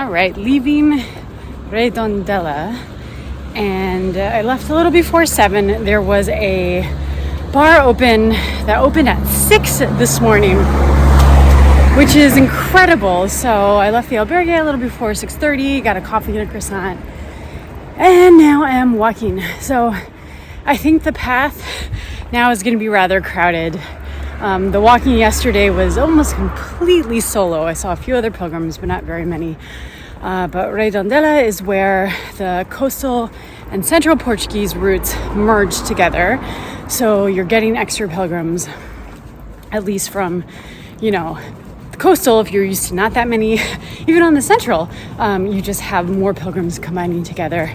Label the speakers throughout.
Speaker 1: All right, leaving Redondela, and I left a little before 7. There was a bar that opened at 6 this morning, which is incredible. So I left the Albergue a little before 6:30, got a coffee and a croissant, and now I am walking. So I think the path now is going to be rather crowded. The walking yesterday was almost completely solo. I saw a few other pilgrims, but not very many. But Redondela is where the coastal and central Portuguese routes merge together. So you're getting extra pilgrims, at least from, the coastal, if you're used to not that many. Even on the central, you just have more pilgrims combining together.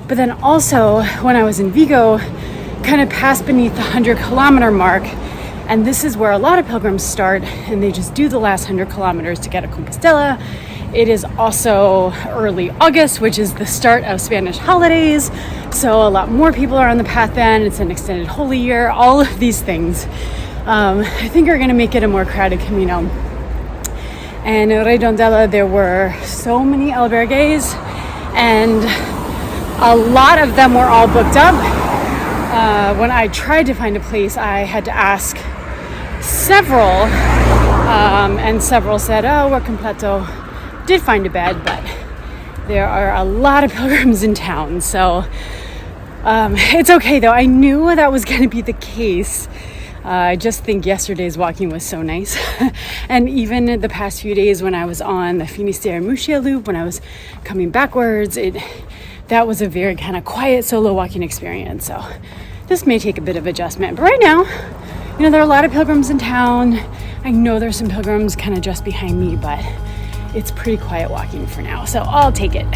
Speaker 1: But then also, when I was in Vigo, kind of past beneath the 100-kilometer mark, and this is where a lot of pilgrims start, and they just do the last 100 kilometers to get to Compostela. It is also early August, which is the start of Spanish holidays. So a lot more people are on the path then. It's an extended Holy Year. All of these things, I think, are going to make it a more crowded Camino. And in Redondela, there were so many albergues, and a lot of them were all booked up. When I tried to find a place, I had to ask several, and several said, we're completo. Did find a bed, but there are a lot of pilgrims in town, so it's okay though. I knew that was going to be the case. I just think yesterday's walking was so nice. And even the past few days when I was on the Finisterre-Murcia loop, when I was coming backwards, that was a very kind of quiet solo walking experience. So this may take a bit of adjustment, but right now, there are a lot of pilgrims in town. I know there's some pilgrims kind of just behind me, but it's pretty quiet walking for now, so I'll take it.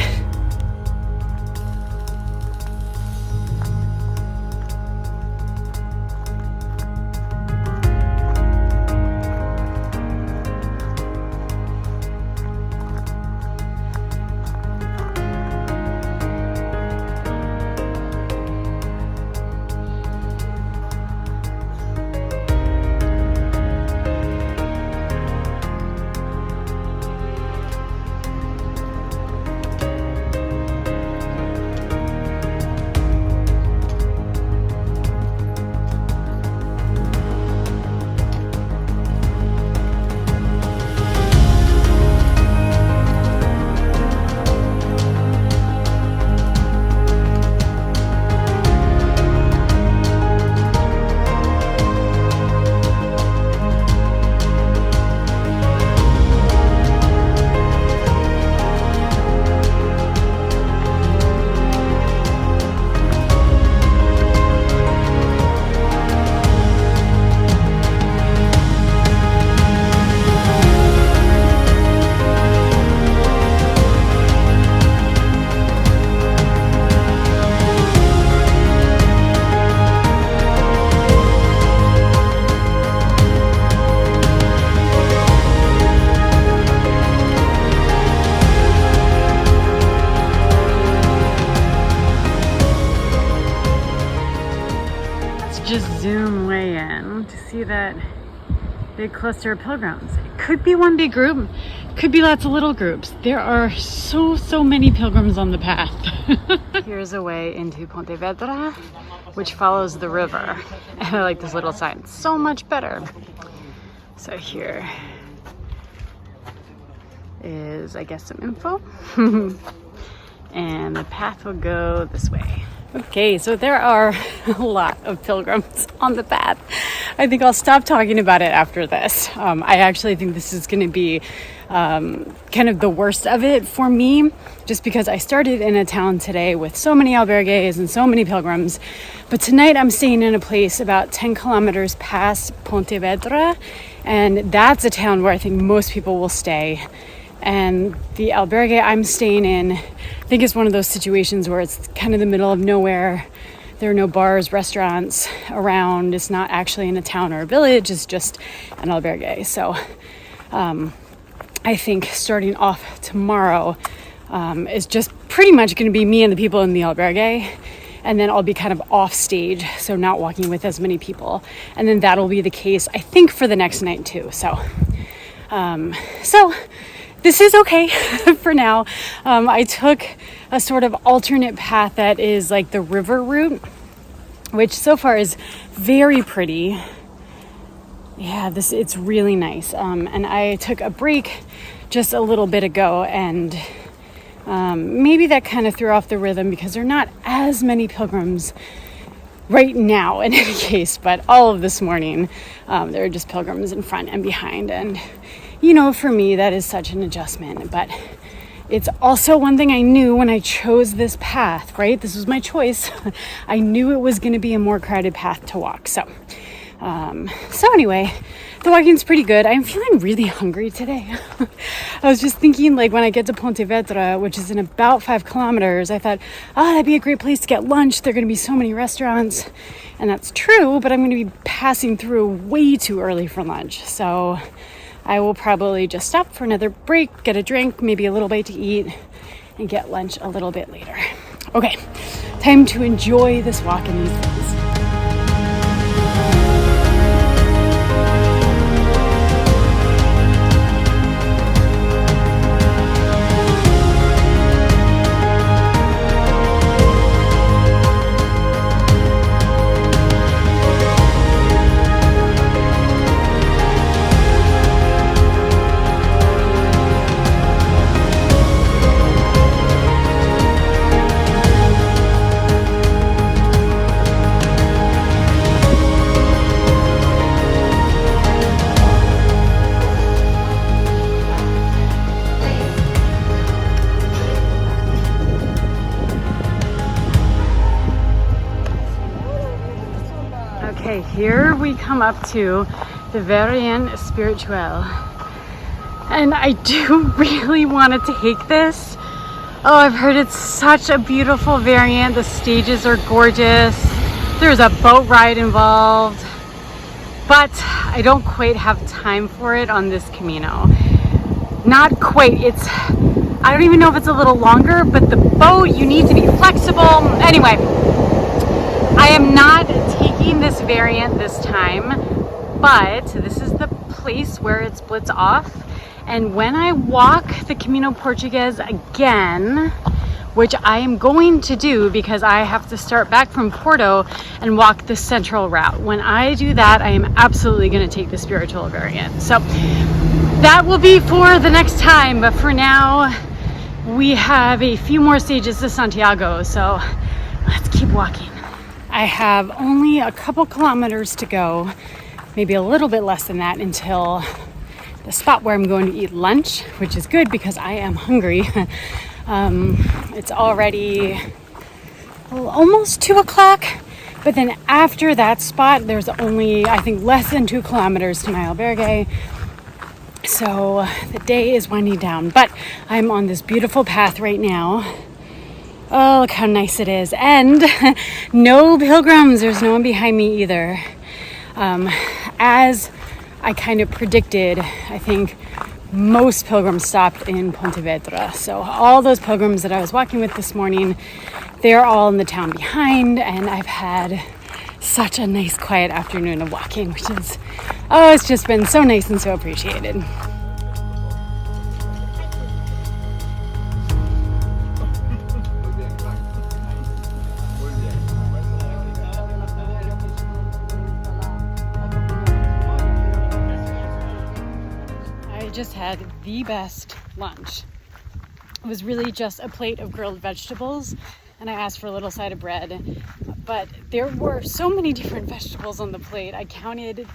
Speaker 1: Just zoom way in to see that big cluster of pilgrims. It could be one big group, could be lots of little groups. There are so many pilgrims on the path. Here's a way into Pontevedra, which follows the river. And I like this little sign, it's so much better. So here is, I guess, some info. And the path will go this way. Okay, so there are a lot of pilgrims on the path. I think I'll stop talking about it after this. I actually think this is going to be kind of the worst of it for me, just because I started in a town today with so many albergues and so many pilgrims. But tonight I'm staying in a place about 10 kilometers past Pontevedra, and that's a town where I think most people will stay. And the albergue I'm staying in, I think it's one of those situations where it's kind of the middle of nowhere. There are no bars, restaurants around. It's not actually in a town or a village. It's just an albergue. So I think starting off tomorrow is just pretty much going to be me and the people in the albergue. And then I'll be kind of off stage, so not walking with as many people. And then that'll be the case, I think, for the next night too. So this is okay for now. I took a sort of alternate path that is like the river route, which so far is very pretty. Yeah, it's really nice. And I took a break just a little bit ago, and maybe that kind of threw off the rhythm because there are not as many pilgrims right now in any case, but all of this morning there are just pilgrims in front and behind. And for me that is such an adjustment, but it's also one thing I knew when I chose this path, right? This was my choice. I knew it was going to be a more crowded path to walk. So anyway, the walking's pretty good. I'm feeling really hungry today. I was just thinking, like, when I get to Pontevedra, which is in about 5 kilometers, I thought, that'd be a great place to get lunch. There are going to be so many restaurants. And that's true, but I'm going to be passing through way too early for lunch. So I will probably just stop for another break, get a drink, maybe a little bite to eat, and get lunch a little bit later. Okay, time to enjoy this walk in these days. Okay, here we come up to the Verien Spirituelle. And I do really want to take this. Oh, I've heard it's such a beautiful variant. The stages are gorgeous. There's a boat ride involved. But I don't quite have time for it on this Camino. Not quite. I don't even know if it's a little longer, but the boat, you need to be flexible. Anyway, I am not taking this variant this time, but this is the place where it splits off. And when I walk the Camino Portugués again, which I am going to do because I have to start back from Porto and walk the central route. When I do that, I am absolutely going to take the spiritual variant. So that will be for the next time. But for now, we have a few more stages to Santiago. So let's keep walking. I have only a couple kilometers to go, maybe a little bit less than that, until the spot where I'm going to eat lunch, which is good because I am hungry. It's already almost 2 o'clock, but then after that spot, there's only, I think, less than 2 kilometers to my albergue. So the day is winding down, but I'm on this beautiful path right now. Oh, look how nice it is. And no pilgrims. There's no one behind me either. As I kind of predicted, I think most pilgrims stopped in Pontevedra. So all those pilgrims that I was walking with this morning, they're all in the town behind. And I've had such a nice quiet afternoon of walking, which is, it's just been so nice and so appreciated. Just had the best lunch. It was really just a plate of grilled vegetables, and I asked for a little side of bread, but there were so many different vegetables on the plate. I counted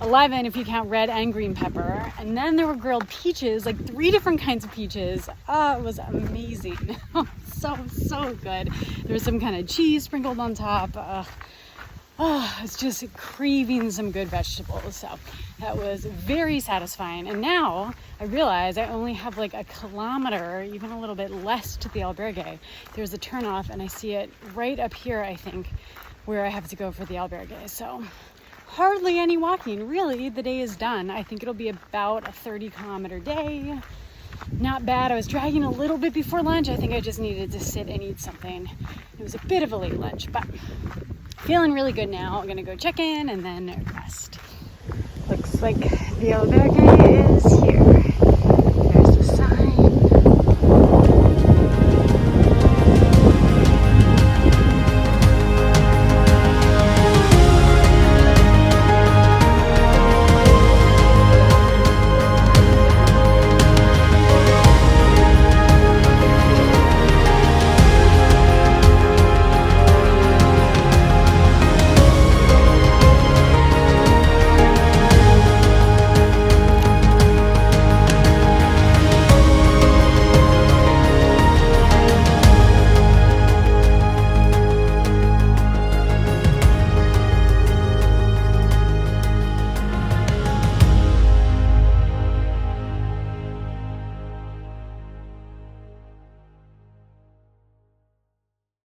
Speaker 1: 11 if you count red and green pepper, and then there were grilled peaches, like 3 different kinds of peaches. It was amazing. so good. There was some kind of cheese sprinkled on top. It's just craving some good vegetables. So that was very satisfying. And now I realize I only have like a kilometer, even a little bit less, to the albergue. There's a turnoff and I see it right up here, I think, where I have to go for the albergue. So hardly any walking. Really, the day is done. I think it'll be about a 30-kilometer day. Not bad. I was dragging a little bit before lunch. I think I just needed to sit and eat something. It was a bit of a late lunch, but feeling really good now. I'm gonna go check in and then rest. Looks like the albergue is here.